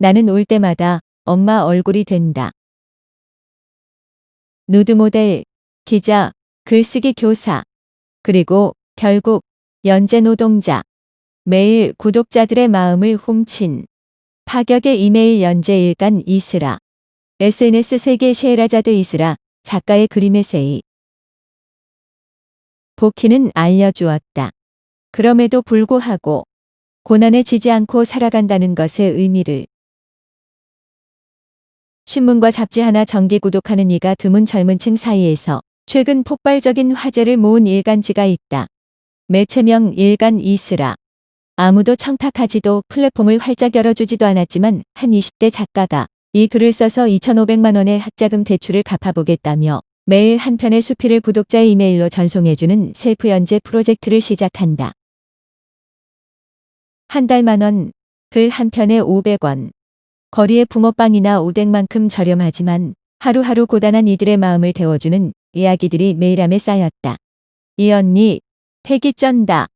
나는 올 때마다 엄마 얼굴이 된다. 누드 모델, 기자, 글쓰기 교사, 그리고 결국 연재 노동자. 매일 구독자들의 마음을 훔친 파격의 이메일 연재 일간 이스라. SNS 세계 셰헤라자드 이스라 작가의 그림 에세이. 복희는 알려주었다. 그럼에도 불구하고 고난에 지지 않고 살아간다는 것의 의미를. 신문과 잡지 하나 정기 구독하는 이가 드문 젊은 층 사이에서 최근 폭발적인 화제를 모은 일간지가 있다. 매체명 일간 이스라. 아무도 청탁하지도 플랫폼을 활짝 열어주지도 않았지만 한 20대 작가가 이 글을 써서 2,500만 원의 학자금 대출을 갚아보겠다며 매일 한 편의 수필을 구독자의 이메일로 전송해주는 셀프 연재 프로젝트를 시작한다. 한 달 10,000원, 글 한 편에 500원. 거리의 붕어빵이나 오뎅만큼 저렴하지만 하루하루 고단한 이들의 마음을 데워주는 이야기들이 메일함에 쌓였다. 이 언니, 패기 쩐다.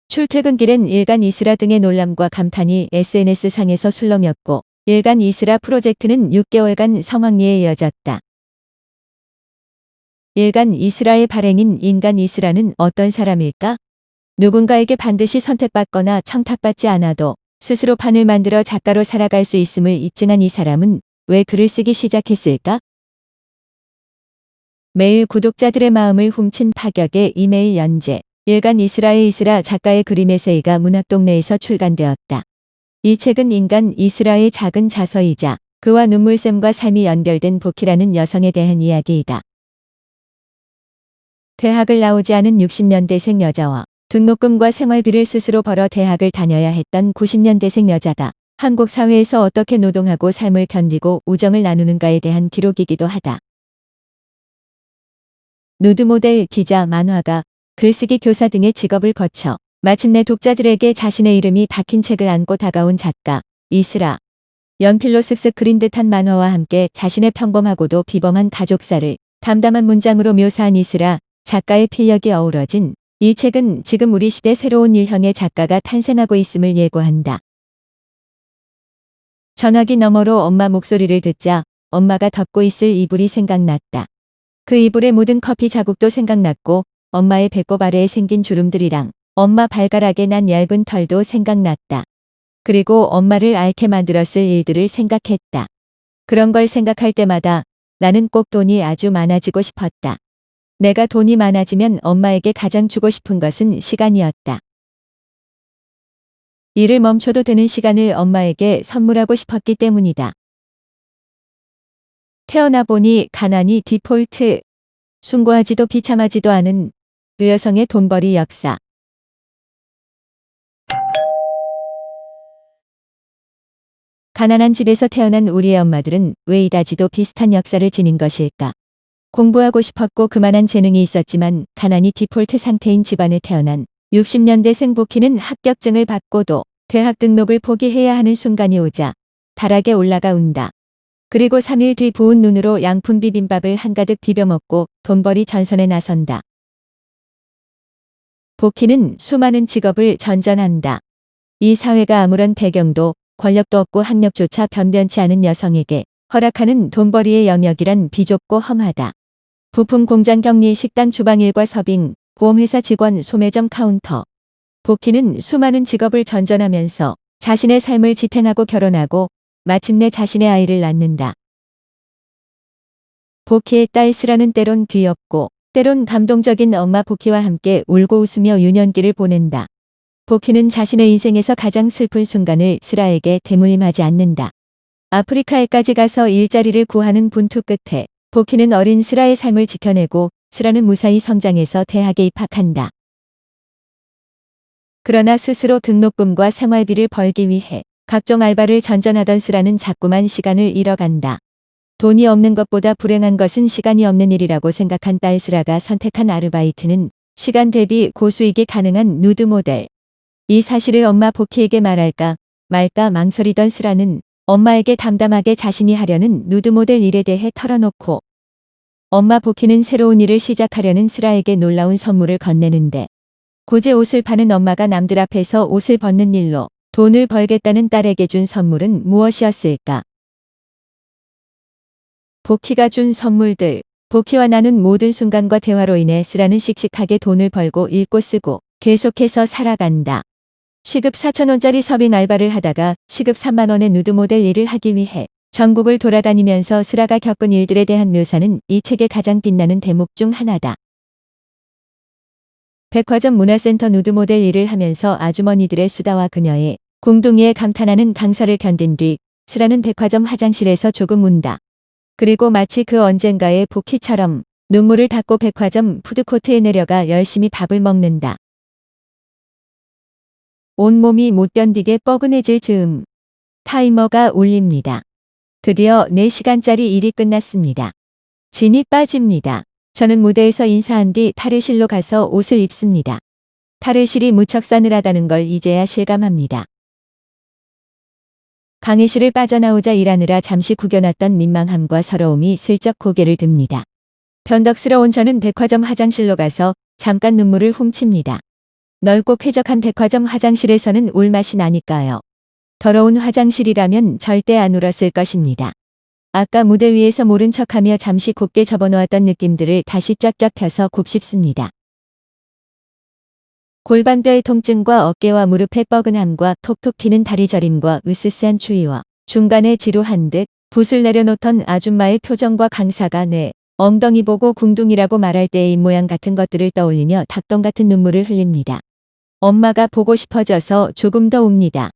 출퇴근길엔 일간 이스라 등의 놀람과 감탄이 SNS상에서 술렁였고 일간 이스라 프로젝트는 6개월간 성황리에 이어졌다. 일간 이스라의 발행인 인간 이스라는 어떤 사람일까? 누군가에게 반드시 선택받거나 청탁받지 않아도 스스로 판을 만들어 작가로 살아갈 수 있음을 입증한 이 사람은 왜 글을 쓰기 시작했을까? 매일 구독자들의 마음을 훔친 파격의 이메일 연재. 일간 이스라의 이스라 작가의 그림 에세이가 문학동네에서 출간되었다. 이 책은 인간 이스라의 작은 자서이자 그와 눈물샘과 삶이 연결된 복희라는 여성에 대한 이야기이다. 대학을 나오지 않은 60년대생 여자와 등록금과 생활비를 스스로 벌어 대학을 다녀야 했던 90년대생 여자가 한국 사회에서 어떻게 노동하고 삶을 견디고 우정을 나누는가에 대한 기록이기도 하다. 누드 모델, 기자, 만화가, 글쓰기 교사 등의 직업을 거쳐 마침내 독자들에게 자신의 이름이 박힌 책을 안고 다가온 작가 이스라. 연필로 쓱쓱 그린 듯한 만화와 함께 자신의 평범하고도 비범한 가족사를 담담한 문장으로 묘사한 이스라 작가의 필력이 어우러진 이 책은 지금 우리 시대 새로운 유형의 작가가 탄생하고 있음을 예고한다. 전화기 너머로 엄마 목소리를 듣자 엄마가 덮고 있을 이불이 생각났다. 그 이불에 묻은 커피 자국도 생각났고 엄마의 배꼽 아래에 생긴 주름들이랑 엄마 발가락에 난 얇은 털도 생각났다. 그리고 엄마를 앓게 만들었을 일들을 생각했다. 그런 걸 생각할 때마다 나는 꼭 돈이 아주 많아지고 싶었다. 내가 돈이 많아지면 엄마에게 가장 주고 싶은 것은 시간이었다. 일을 멈춰도 되는 시간을 엄마에게 선물하고 싶었기 때문이다. 태어나 보니 가난이 디폴트. 숭고하지도 비참하지도 않은 그 여성의 돈벌이 역사. 가난한 집에서 태어난 우리의 엄마들은 왜 이다지도 비슷한 역사를 지닌 것일까? 공부하고 싶었고 그만한 재능이 있었지만 가난이 디폴트 상태인 집안에 태어난 60년대생 복희는 합격증을 받고도 대학 등록을 포기해야 하는 순간이 오자 다락에 올라가 운다. 그리고 3일 뒤 부은 눈으로 양푼 비빔밥을 한가득 비벼 먹고 돈벌이 전선에 나선다. 복희는 수많은 직업을 전전한다. 이 사회가 아무런 배경도 권력도 없고 학력조차 변변치 않은 여성에게 허락하는 돈벌이의 영역이란 비좁고 험하다. 부품 공장 격리, 식당 주방일과 서빙, 보험회사 직원, 소매점 카운터. 복희는 수많은 직업을 전전하면서 자신의 삶을 지탱하고 결혼하고 마침내 자신의 아이를 낳는다. 복희의 딸 스라는 때론 귀엽고 때론 감동적인 엄마 복희와 함께 울고 웃으며 유년기를 보낸다. 복희는 자신의 인생에서 가장 슬픈 순간을 스라에게 대물림하지 않는다. 아프리카에까지 가서 일자리를 구하는 분투 끝에 복희는 어린 스라의 삶을 지켜내고 스라는 무사히 성장해서 대학에 입학한다. 그러나 스스로 등록금과 생활비를 벌기 위해 각종 알바를 전전하던 스라는 자꾸만 시간을 잃어간다. 돈이 없는 것보다 불행한 것은 시간이 없는 일이라고 생각한 딸 스라가 선택한 아르바이트는 시간 대비 고수익이 가능한 누드 모델. 이 사실을 엄마 복희에게 말할까 말까 망설이던 스라는 엄마에게 담담하게 자신이 하려는 누드 모델 일에 대해 털어놓고 엄마 복희는 새로운 일을 시작하려는 스라에게 놀라운 선물을 건네는데 굳이 옷을 파는 엄마가 남들 앞에서 옷을 벗는 일로 돈을 벌겠다는 딸에게 준 선물은 무엇이었을까? 복희가 준 선물들. 복희와 나눈 모든 순간과 대화로 인해 쓰라는 씩씩하게 돈을 벌고 읽고 쓰고 계속해서 살아간다. 시급 4,000원짜리 서빙 알바를 하다가 시급 3만 원의 누드 모델 일을 하기 위해 전국을 돌아다니면서 쓰라가 겪은 일들에 대한 묘사는 이 책의 가장 빛나는 대목 중 하나다. 백화점 문화센터 누드 모델 일을 하면서 아주머니들의 수다와 그녀의 궁둥이에 감탄하는 강사를 견딘 뒤 쓰라는 백화점 화장실에서 조금 운다. 그리고 마치 그 언젠가의 복희처럼 눈물을 닦고 백화점 푸드코트에 내려가 열심히 밥을 먹는다. 온몸이 못 견디게 뻐근해질 즈음. 타이머가 울립니다. 드디어 4시간짜리 일이 끝났습니다. 진이 빠집니다. 저는 무대에서 인사한 뒤 탈의실로 가서 옷을 입습니다. 탈의실이 무척 싸늘하다는 걸 이제야 실감합니다. 강의실을 빠져나오자 일하느라 잠시 구겨놨던 민망함과 서러움이 슬쩍 고개를 듭니다. 변덕스러운 저는 백화점 화장실로 가서 잠깐 눈물을 훔칩니다. 넓고 쾌적한 백화점 화장실에서는 울맛이 나니까요. 더러운 화장실이라면 절대 안 울었을 것입니다. 아까 무대 위에서 모른 척하며 잠시 곱게 접어놓았던 느낌들을 다시 쫙쫙 펴서 곱씹습니다. 골반뼈의 통증과 어깨와 무릎의 뻐근함과 톡톡 튀는 다리 저림과 으스스한 추위와 중간에 지루한 듯 붓을 내려놓던 아줌마의 표정과 강사가 내 엉덩이 보고 궁둥이라고 말할 때의 입모양 같은 것들을 떠올리며 닭똥 같은 눈물을 흘립니다. 엄마가 보고 싶어져서 조금 더 웁니다.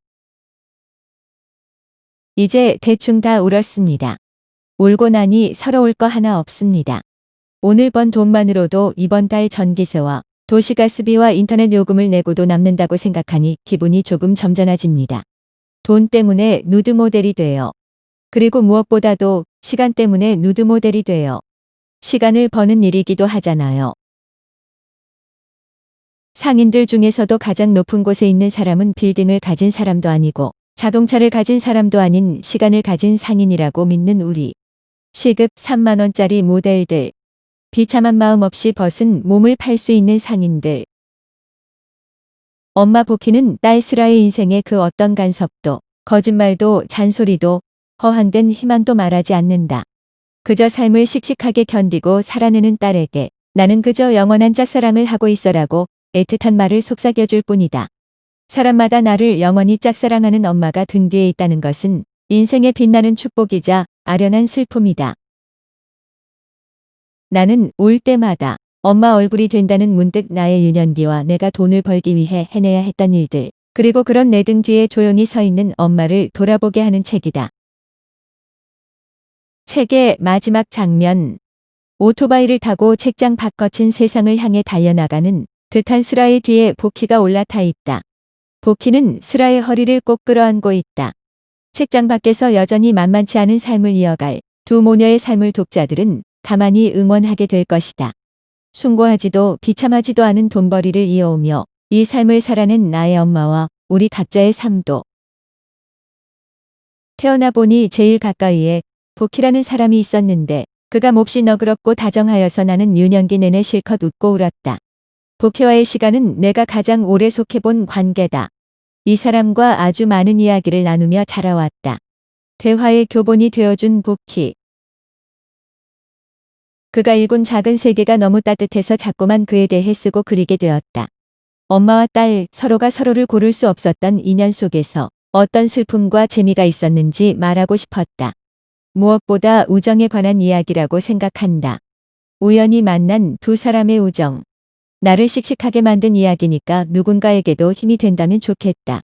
이제 대충 다 울었습니다. 울고 나니 서러울 거 하나 없습니다. 오늘 번 돈만으로도 이번 달 전기세와 도시가스비와 인터넷 요금을 내고도 남는다고 생각하니 기분이 조금 점잖아집니다. 돈 때문에 누드 모델이 돼요. 그리고 무엇보다도 시간 때문에 누드 모델이 돼요. 시간을 버는 일이기도 하잖아요. 상인들 중에서도 가장 높은 곳에 있는 사람은 빌딩을 가진 사람도 아니고 자동차를 가진 사람도 아닌 시간을 가진 상인이라고 믿는 우리. 시급 3만 원짜리 모델들. 비참한 마음 없이 벗은 몸을 팔 수 있는 상인들. 엄마 복희는 딸 쓰라의 인생의 그 어떤 간섭도, 거짓말도, 잔소리도, 허황된 희망도 말하지 않는다. 그저 삶을 씩씩하게 견디고 살아내는 딸에게 나는 그저 영원한 짝사랑을 하고 있어라고 애틋한 말을 속삭여줄 뿐이다. 사람마다 나를 영원히 짝사랑하는 엄마가 등 뒤에 있다는 것은 인생의 빛나는 축복이자 아련한 슬픔이다. 나는 울 때마다 엄마 얼굴이 된다는 문득 나의 유년기와 내가 돈을 벌기 위해 해내야 했던 일들, 그리고 그런 내 등 뒤에 조용히 서 있는 엄마를 돌아보게 하는 책이다. 책의 마지막 장면. 오토바이를 타고 책장 밖 거친 세상을 향해 달려나가는 듯한 쓰라의 뒤에 복희가 올라타 있다. 복희는 쓰라의 허리를 꼭 끌어안고 있다. 책장 밖에서 여전히 만만치 않은 삶을 이어갈 두 모녀의 삶을 독자들은 가만히 응원하게 될 것이다. 숭고하지도 비참하지도 않은 돈벌이를 이어오며 이 삶을 살아낸 나의 엄마와 우리 각자의 삶도. 태어나 보니 제일 가까이에 복희라는 사람이 있었는데 그가 몹시 너그럽고 다정하여서 나는 유년기 내내 실컷 웃고 울었다. 복희와의 시간은 내가 가장 오래 속해본 관계다. 이 사람과 아주 많은 이야기를 나누며 자라왔다. 대화의 교본이 되어준 복희. 그가 일군 작은 세계가 너무 따뜻해서 자꾸만 그에 대해 쓰고 그리게 되었다. 엄마와 딸 서로가 서로를 고를 수 없었던 인연 속에서 어떤 슬픔과 재미가 있었는지 말하고 싶었다. 무엇보다 우정에 관한 이야기라고 생각한다. 우연히 만난 두 사람의 우정. 나를 씩씩하게 만든 이야기니까 누군가에게도 힘이 된다면 좋겠다.